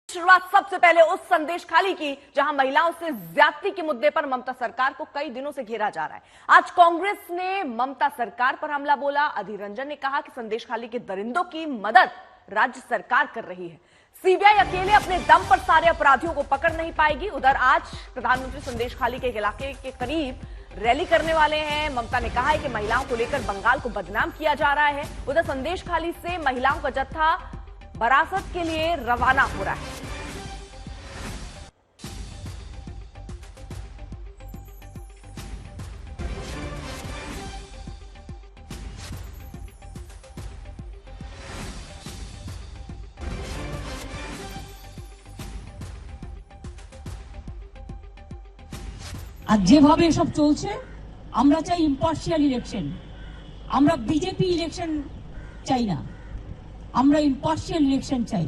शुरुआत सबसे पहले उस संदेश खाली की जहां महिलाओं से ज्यादती के मुद्दे पर ममता सरकार को कई दिनों से घेरा जा रहा है। आज कांग्रेस ने ममता सरकार पर हमला बोला। अधीर रंजन ने कहा कि संदेश खाली के दरिंदों की मदद राज्य सरकार कर रही है। सीबीआई अकेले अपने दम पर सारे अपराधियों को पकड़ नहीं पाएगी। उधर आज प्रधानमंत्री संदेश खाली के इलाके के करीब रैली करने वाले हैं। ममता ने कहा है कि महिलाओं को लेकर बंगाल को बदनाम किया जा रहा है। उधर संदेश खाली से महिलाओं का जत्था बरासत के लिए रवाना हो रहा है। আর যেভাবে এসব চলছে আমরা চাই ইম্পার্শিয়াল ইলেকশন। আমরা বিজেপি ইলেকশন চাই না, আমরা ইম্পার্শিয়াল ইলেকশন চাই।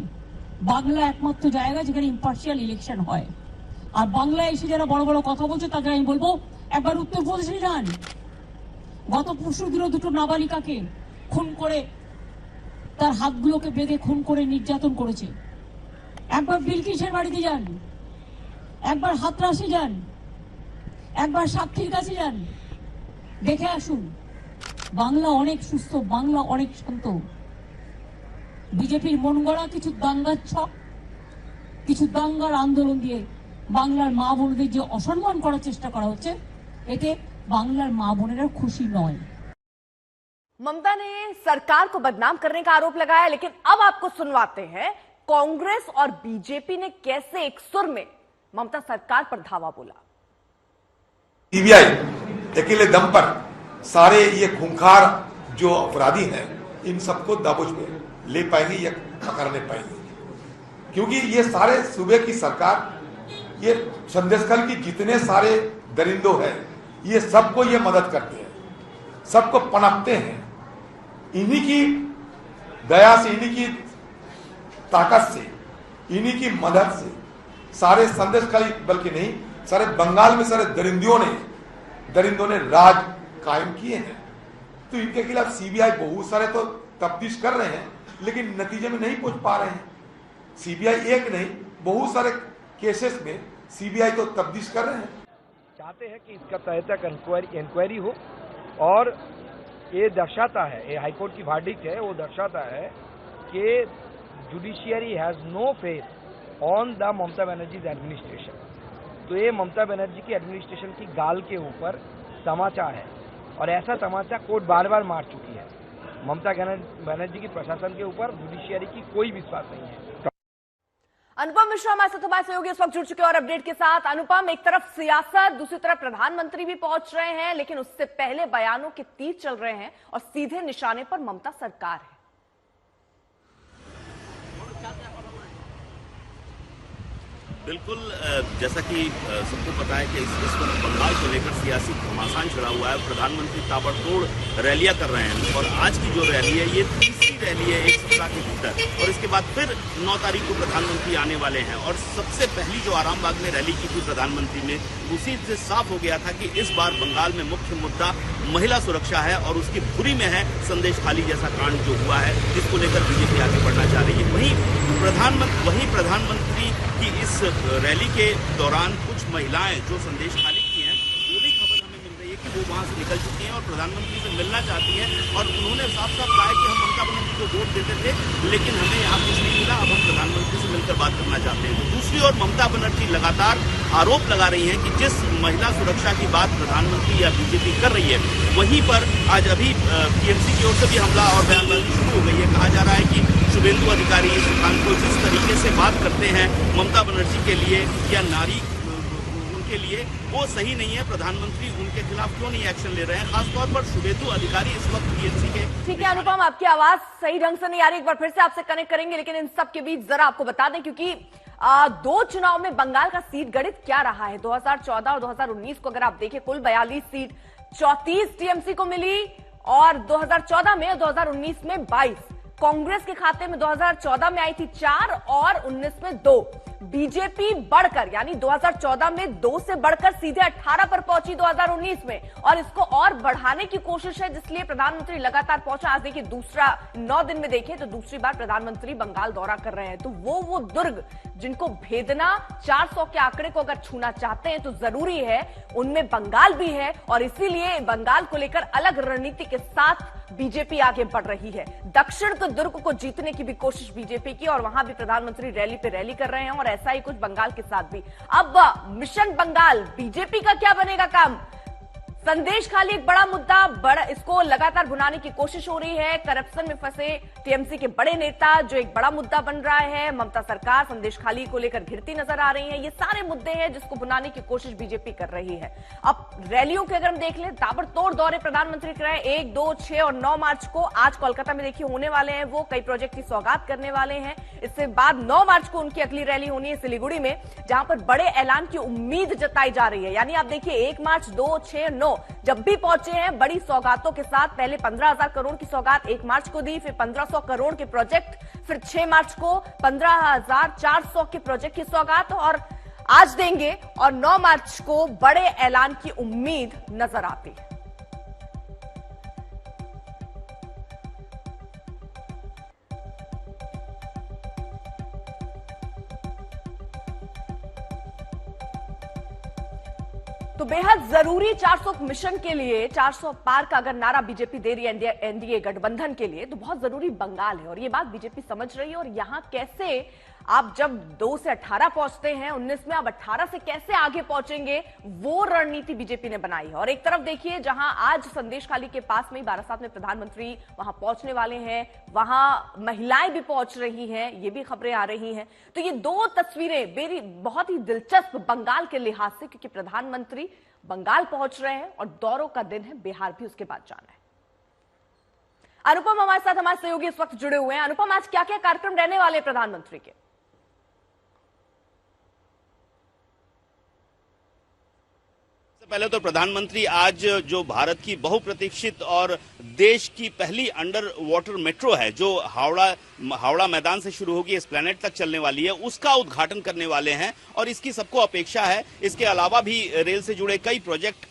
বাংলা একমাত্র জায়গা যেখানে ইম্পার্শিয়াল ইলেকশন হয়। আর বাংলায় এসে যারা বড় বড় কথা বলছে তাদের আমি বলবো একবার উত্তরপ্রদেশে যান। গত পরশুদিনও দুটো নাবালিকাকে খুন করে তার হাতগুলোকে বেঁধে খুন করে নির্যাতন করেছে। একবার বিলকিসের বাড়িতে যান, একবার হাতরাসে যান, একবার সাক্ষীর কাছে যান, দেখে আসুন। বাংলা অনেক সুস্থ, বাংলা অনেক শান্ত। বিজেপির মন গড়া কিছু দাঙ্গার ছক, কিছু দাঙ্গার আন্দোলন দিয়ে বাংলার মা বোনদের যে অসম্মান করার চেষ্টা করা হচ্ছে, এতে বাংলার মা বোনেরা খুশি নয়। ममता ने सरकार को बदनाम करने का आरोप लगाया, लेकिन अब आपको सुनवाते हैं कांग्रेस और बीजेपी ने कैसे एक सुर में ममता सरकार पर धावा बोला। सीबीआई अकेले दम पर सारे ये खूंखार जो अपराधी हैं इन सबको दाबोच में ले पाएंगे या पकड़ने पाएंगे, क्योंकि ये सारे सूबे की सरकार, ये संदेशखाली की जितने सारे दरिंदों हैं ये सबको ये मदद करते हैं, सबको पनपते हैं। इन्हीं की दया से, इन्हीं की ताकत से, इन्हीं की मदद से सारे संदेशखाली बल्कि नहीं सारे बंगाल में सारे दरिंदों ने राज कायम किए हैं। तो इनके खिलाफ सीबीआई बहुत सारे तो तफ्तीश कर रहे हैं, लेकिन नतीजे में नहीं पहुंच पा रहे हैं। सीबीआई एक नहीं बहुत सारे केसेस में सीबीआई तो तफ्तीश कर रहे हैं। चाहते हैं कि इसका तह तक इंक्वायरी हो और ये दर्शाता है, ये हाईकोर्ट की वर्डिक्ट है, वो दर्शाता है कि judiciary has no faith on the Mamata Banerjee's administration. तो ये ममता बनर्जी की एडमिनिस्ट्रेशन की गाल के ऊपर तमाचा है और ऐसा तमाचा कोर्ट बार बार मार चुकी है। ममता बनर्जी की प्रशासन के ऊपर जुडिशियरी की कोई विश्वास नहीं है। अनुपम मिश्रा हमारे साथ हमारे सहयोगी इस वक्त जुड़ चुके हैं और अपडेट के साथ। अनुपम, एक तरफ सियासत, दूसरी तरफ प्रधानमंत्री भी पहुंच रहे हैं, लेकिन उससे पहले बयानों के तीर चल रहे हैं और सीधे निशाने पर ममता सरकार है। बिल्कुल, जैसा कि सबको पता है कि इस वक्त बंगाल को लेकर सियासी घमासान चढ़ा हुआ है। प्रधानमंत्री ताबड़तोड़ रैलियां कर रहे हैं और आज की जो रैली है ये तीसरी रैली है एक सप्ताह के भीतर, और इसके बाद फिर 9 तारीख को प्रधानमंत्री आने वाले हैं। और सबसे पहली जो आरामबाग में रैली की थी प्रधानमंत्री ने, उसी से साफ हो गया था कि इस बार बंगाल में मुख्य मुद्दा महिला सुरक्षा है और उसकी धुरी में है संदेश खाली जैसा कांड जो हुआ है, जिसको लेकर बीजेपी आगे बढ़ना चाह रही है। वहीं प्रधानमंत्री की इस रैली के दौरान कुछ महिलाएं जो संदेश खाली की हैं, वो भी खबर हमें मिल रही है कि वो वहां से निकल चुकी हैं और प्रधानमंत्री से मिलना चाहती हैं। और उन्होंने साफ साफ कहा कि हम ममता बनर्जी को वोट देते थे, लेकिन हमें यहाँ कुछ नहीं मिला, अब हम प्रधानमंत्री से मिलकर बात करना चाहते हैं। तो दूसरी ओर ममता बनर्जी लगातार आरोप लगा रही है कि जिस महिला सुरक्षा की बात प्रधानमंत्री या बीजेपी कर रही है, वहीं पर आज अभी टीएमसी की ओर से भी हमला और बयानबाजी शुरू हो गई है। कहा जा रहा है कि शुभेंदु अधिकारी सुल्तान को जिस तरीके से बात करते हैं ममता बनर्जी के लिए या नारी उनके लिए, वो सही नहीं है। प्रधानमंत्री उनके खिलाफ क्यों नहीं एक्शन ले रहे हैं, खासतौर पर शुभेंदु अधिकारी इस वक्त टीएमसी के। ठीक है अनुपम, आपकी आवाज सही ढंग से नहीं आ रही, एक बार फिर से आपसे कनेक्ट करेंगे, लेकिन इन सब के बीच जरा आपको बता दें, क्योंकि 2 चुनाव में बंगाल का सीट गणित क्या रहा है। 2014 और 2019 को अगर आप देखें, कुल 42 सीट 34 टीएमसी को मिली और 2014 में 2019 में 22। कांग्रेस के खाते में 2014 में आई थी 4 और 19 में 2। बीजेपी बढ़कर यानी 2014 में 2 से बढ़कर सीधे 18 पर पहुंची 2019 में, और इसको और बढ़ाने की कोशिश है, जिसलिए प्रधानमंत्री लगातार पहुंचा। आज देखिए दूसरा 9 दिन में देखें तो दूसरी बार प्रधानमंत्री बंगाल दौरा कर रहे हैं। तो वो दुर्ग जिनको भेदना 400 के आंकड़े को अगर छूना चाहते हैं तो जरूरी है, उनमें बंगाल भी है, और इसीलिए बंगाल को लेकर अलग रणनीति के साथ बीजेपी आगे बढ़ रही है। दक्षिण के दुर्ग को जीतने की भी कोशिश बीजेपी की, और वहां भी प्रधानमंत्री रैली पे रैली कर रहे हैं, और ऐसा ही कुछ बंगाल के साथ भी। अब मिशन बंगाल बीजेपी का क्या बनेगा काम? संदेश खाली एक बड़ा मुद्दा, इसको लगातार भुनाने की कोशिश हो रही है। करप्शन में फंसे टीएमसी के बड़े नेता जो एक बड़ा मुद्दा बन रहा है। ममता सरकार संदेश खाली को लेकर घिरती नजर आ रही है। ये सारे मुद्दे हैं जिसको भुनाने की कोशिश बीजेपी कर रही है। अब रैलियों के अगर हम देख लें, ताबड़तोड़ दौरे प्रधानमंत्री कर रहे हैं 1, 2, 6 और 9 मार्च को। आज कोलकाता में देखिए होने वाले हैं, वो कई प्रोजेक्ट की सौगात करने वाले हैं। इसके बाद 9 मार्च को उनकी अगली रैली होनी है सिलीगुड़ी में, जहां पर बड़े ऐलान की उम्मीद जताई जा रही है। यानी आप देखिए 1 मार्च, 2, 6, 9 जब भी पहुंचे हैं बड़ी सौगातों के साथ। पहले 15,000 करोड़ की सौगात 1 मार्च को दी, फिर 1500 करोड़ के प्रोजेक्ट, फिर 6 मार्च को 15,400 के प्रोजेक्ट की सौगात, और आज देंगे। और 9 मार्च को बड़े ऐलान की उम्मीद नजर आती है। तो बेहद जरूरी 400 मिशन के लिए 400 पार का अगर नारा बीजेपी दे रही है एनडीए गठबंधन के लिए, तो बहुत जरूरी बंगाल है, और ये बात बीजेपी समझ रही है। और यहां कैसे आप जब 2 से 18 पहुंचते हैं 19 में, अब 18 से कैसे आगे पहुंचेंगे, वो रणनीति बीजेपी ने बनाई है। और एक तरफ देखिए जहां आज संदेश खाली के पास में ही बारासात में प्रधानमंत्री वहां पहुंचने वाले हैं, वहां महिलाएं भी पहुंच रही हैं, ये भी खबरें आ रही हैं। तो ये 2 तस्वीरें मेरी बहुत ही दिलचस्प बंगाल के लिहाज से, क्योंकि प्रधानमंत्री बंगाल पहुंच रहे हैं और दौरों का दिन है, बिहार भी उसके बाद जाना है। अनुपम हमारे साथ, हमारे सहयोगी इस वक्त जुड़े हुए हैं। अनुपम, आज क्या क्या कार्यक्रम रहने वाले हैं प्रधानमंत्री के? पहले तो प्रधानमंत्री आज जो भारत की बहुप्रतीक्षित और देश की पहली अंडर वाटर मेट्रो है, जो हावड़ा मैदान से शुरू होगी एस्प्लैनेड तक चलने वाली है, उसका उद्घाटन करने वाले हैं। और इसकी सबको अपेक्षा है। इसके अलावा भी रेल से जुड़े कई प्रोजेक्ट,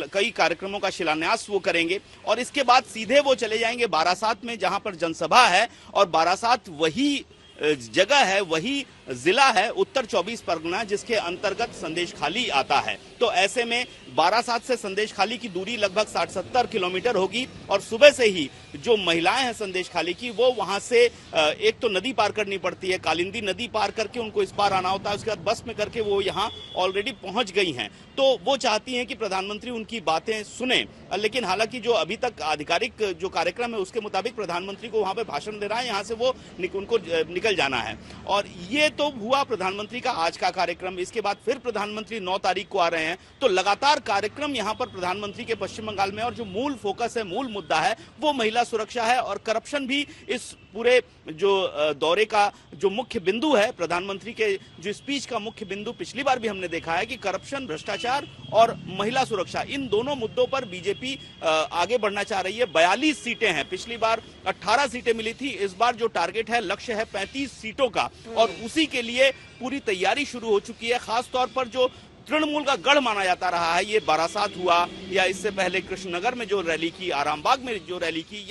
कई कार्यक्रमों का शिलान्यास वो करेंगे। और इसके बाद सीधे वो चले जाएंगे बारासात में, जहां पर जनसभा है। और बारासात वही जगह है, वही जिला है उत्तर 24 परगना, जिसके अंतर्गत संदेश खाली आता है। तो ऐसे में बारासात से संदेश खाली की दूरी लगभग 60-70 किलोमीटर होगी। और सुबह से ही जो महिलाएं हैं संदेश खाली की, वो वहां से एक तो नदी पार करनी पड़ती है, कालिंदी नदी पार करके उनको इस पार आना होता है, उसके बाद बस में करके वो यहाँ ऑलरेडी पहुंच गई हैं। तो वो चाहती हैं कि प्रधानमंत्री उनकी बातें सुने। लेकिन हालांकि जो अभी तक आधिकारिक जो कार्यक्रम है उसके मुताबिक प्रधानमंत्री को वहां पे भाषण दे रहा है, यहाँ से वो उनको निकल जाना है। और ये तो हुआ प्रधानमंत्री का आज का कार्यक्रम। इसके बाद फिर प्रधानमंत्री 9 तारीख को आ रहे हैं। तो लगातार कार्यक्रम यहाँ पर प्रधानमंत्री के पश्चिम बंगाल में, और जो मूल फोकस है, मूल मुद्दा है, वो महिला सुरक्षा है। और करप्शन भी इस पूरे जो दौरे का जो मुख्य बिंदु है, प्रधानमंत्री के जो स्पीच का मुख्य बिंदु पिछली बार भी हमने देखा है कि करप्शन, भ्रष्टाचार और महिला सुरक्षा, इन दोनों मुद्दों पर बीजेपी आगे बढ़ना चाह रही है। 42 सीटें हैं, पिछली बार 18 सीटें मिली थी। इस बार जो टारगेट है, लक्ष्य है 35 सीटों का, और उसी के लिए पूरी तैयारी शुरू हो चुकी है। खासतौर पर जो तृणमूल का गढ़ माना जाता रहा है, ये बारासात हुआ, या इससे पहले कृष्णनगर में जो रैली की, आरामबाग में जो रैली की,